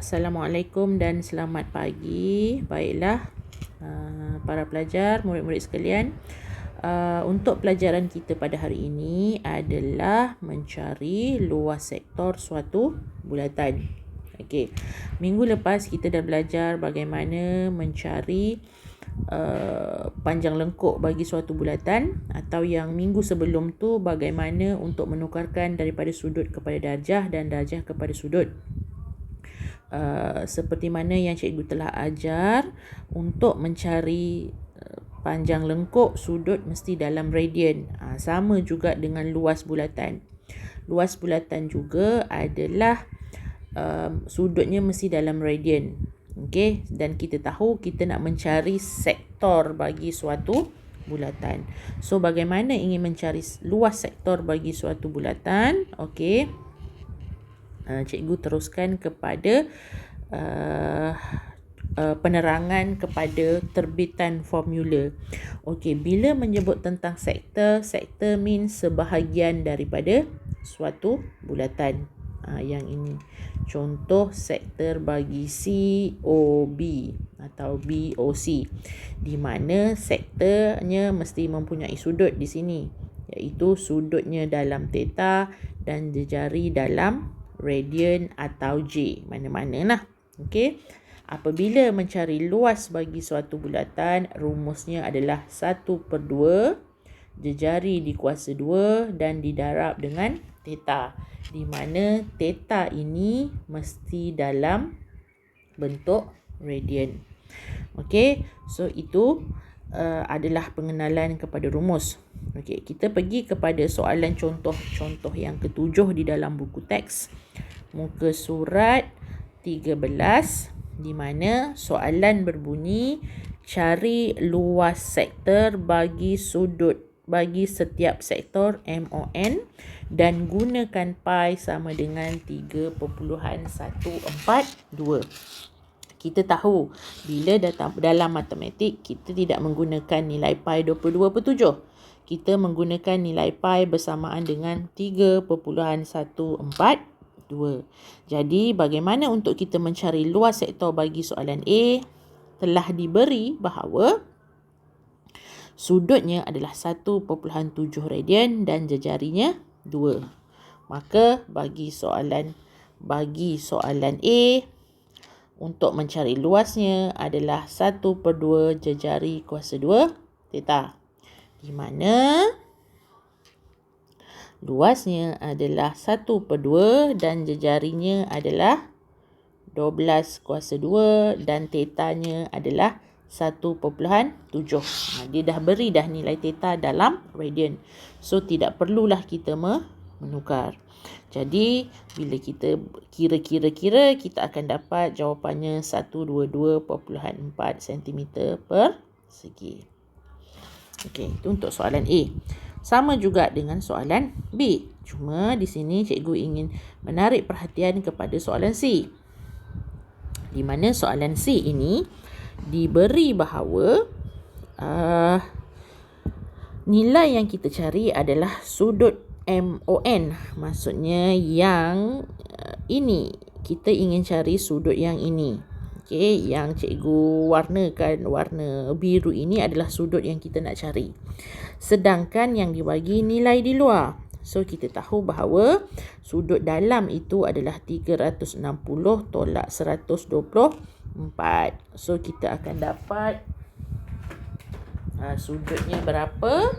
Assalamualaikum dan selamat pagi. Baiklah, para pelajar, murid-murid sekalian, untuk pelajaran kita pada hari ini adalah mencari luas sektor suatu bulatan. Okey. Minggu lepas kita dah belajar bagaimana mencari panjang lengkuk bagi suatu bulatan, atau yang minggu sebelum tu bagaimana untuk menukarkan daripada sudut kepada darjah dan darjah kepada sudut. Seperti mana yang cikgu telah ajar, untuk mencari panjang lengkuk sudut mesti dalam radian. Sama juga dengan luas bulatan. Luas bulatan juga adalah sudutnya mesti dalam radian. Okey, dan kita tahu kita nak mencari sektor bagi suatu bulatan. So bagaimana ingin mencari luas sektor bagi suatu bulatan? Okey, cikgu teruskan kepada penerangan kepada terbitan formula. Okey, bila menyebut tentang sektor, sektor means sebahagian daripada suatu bulatan. Yang ini contoh sektor bagi COB atau BOC, di mana sektornya mesti mempunyai sudut di sini, iaitu sudutnya dalam theta dan jejari dalam radian atau J, mana-mana lah. Okey, apabila mencari luas bagi suatu bulatan, rumusnya adalah 1/2 jejari dikuasa 2 dan didarab dengan theta, di mana theta ini mesti dalam bentuk radian. Okey, so itu adalah pengenalan kepada rumus. Okey, kita pergi kepada soalan contoh yang ketujuh di dalam buku teks, muka surat 13, di mana soalan berbunyi cari luas sektor bagi setiap sektor MON dan gunakan pi sama dengan 3.142. Kita tahu bila dalam matematik kita tidak menggunakan nilai pi 22/7. Kita menggunakan nilai pi bersamaan dengan 3.142. Jadi bagaimana untuk kita mencari luas sektor bagi soalan A? Telah diberi bahawa sudutnya adalah 1.7 radian dan jejarinya 2. Maka bagi soalan A, untuk mencari luasnya adalah 1/2 jejari kuasa 2 theta, di mana luasnya adalah 1/2 dan jejarinya adalah 12 kuasa 2 dan tetanya adalah 1/7. Dia dah beri dah nilai theta dalam radian. So tidak perlulah kita menukar. Jadi bila kita kira-kira, kita akan dapat jawapannya 122.4 cm per segi. Okey, itu untuk soalan A. Sama juga dengan soalan B. Cuma di sini cikgu ingin menarik perhatian kepada soalan C, di mana soalan C ini diberi bahawa nilai yang kita cari adalah sudut MON. Maksudnya yang ini, kita ingin cari sudut yang ini. Okey, yang cikgu warnakan warna biru ini adalah sudut yang kita nak cari. Sedangkan yang dibagi nilai di luar. So kita tahu bahawa sudut dalam itu adalah 360 tolak 124. So kita akan dapat sudutnya berapa?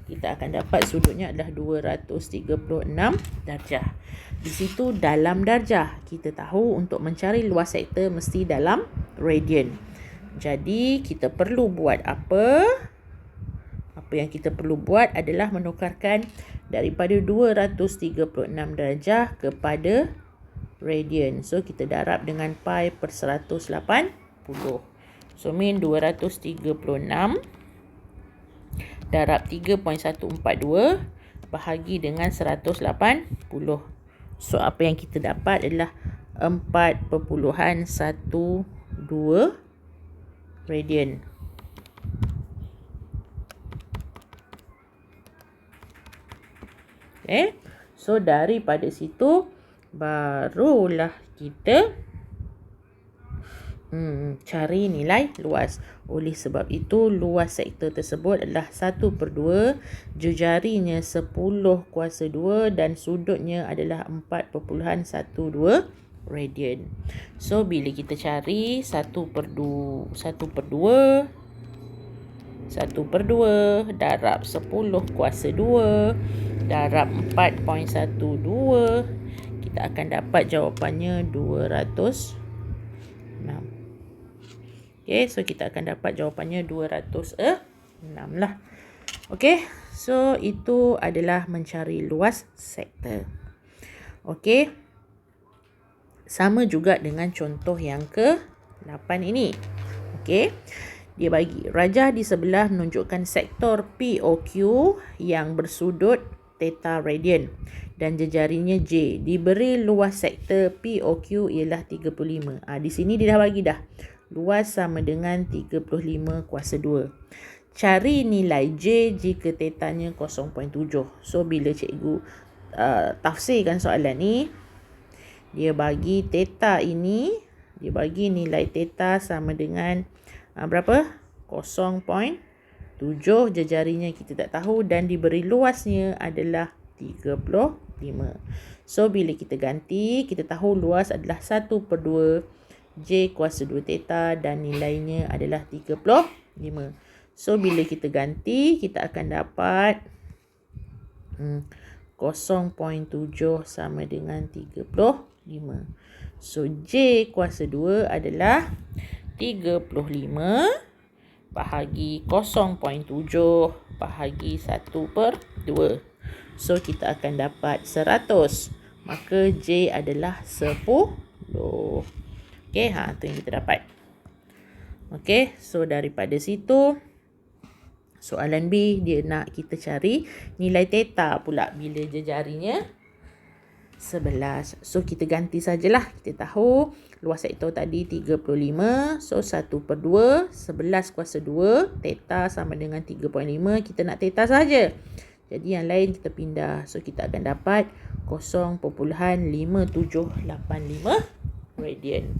Kita akan dapat sudutnya adalah 236 darjah. Di situ dalam darjah. Kita tahu untuk mencari luas sektor mesti dalam radian. Jadi kita perlu buat apa? Apa yang kita perlu buat adalah menukarkan daripada 236 darjah kepada radian. So kita darab dengan pi per 180. So min 236 darab 3.142 bahagi dengan 180. So apa yang kita dapat adalah 4.12 radian. Okay. So daripada situ barulah kita cari nilai luas. Oleh sebab itu luas sektor tersebut adalah 1/2, jejarinya 10 kuasa 2 dan sudutnya adalah 4.12 radian. So bila kita cari 1/2 darab 10 kuasa 2 darab 4.12, kita akan dapat jawapannya 206. Okay, so kita akan dapat jawapannya 206 lah. Okay, so itu adalah mencari luas sektor. Okay, sama juga dengan contoh yang ke-8 ini. Okay, dia bagi rajah di sebelah menunjukkan sektor POQ yang bersudut theta radian dan jejarinya J. Diberi luas sektor POQ ialah 35. Di sini dia dah bagi dah. Luas sama dengan 35 kuasa 2. Cari nilai J jika tetanya 0.7. So bila cikgu tafsirkan soalan ni, dia bagi theta ini, dia bagi nilai theta sama dengan berapa? 0.7, jejarinya kita tak tahu dan diberi luasnya adalah 35. So bila kita ganti, kita tahu luas adalah 1/2 J kuasa 2 theta dan nilainya adalah 35. So bila kita ganti, kita akan dapat 0.7 sama dengan 35. So J kuasa 2 adalah 35 bahagi 0.7 bahagi 1/2. So kita akan dapat 100. Maka J adalah 10. Okay, tu yang kita dapat. Okay, so daripada situ soalan B dia nak kita cari nilai theta pula bila jejarinya 11. So kita ganti sajalah. Kita tahu luas sektor tadi 35. So 1/2 11 kuasa 2 theta sama dengan 3.5. Kita nak theta saja. Jadi yang lain kita pindah. So kita akan dapat 0.5785 radian.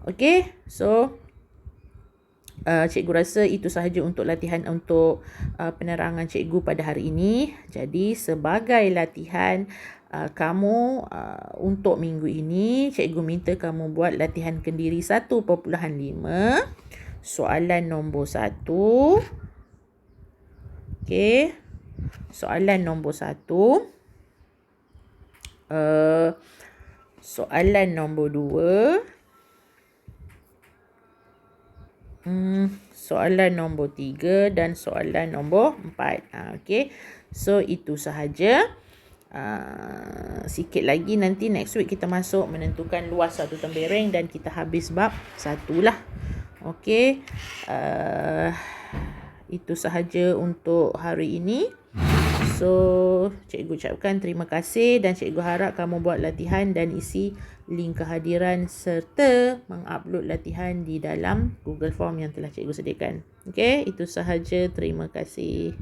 Okay, so cikgu rasa itu sahaja untuk latihan untuk penerangan cikgu pada hari ini. Jadi sebagai latihan kamu untuk minggu ini, cikgu minta kamu buat latihan kendiri 1.5, soalan nombor 1. Okay, soalan nombor 1. Soalan nombor 2. Soalan nombor 3 dan soalan nombor 4. Okay. So itu sahaja. Sikit lagi nanti next week kita masuk menentukan luas satu tembereng dan kita habis bab 1 lah. Okay. Itu sahaja untuk hari ini. So, cikgu ucapkan terima kasih dan cikgu harap kamu buat latihan dan isi link kehadiran serta mengupload latihan di dalam Google Form yang telah cikgu sediakan. Okey, itu sahaja. Terima kasih.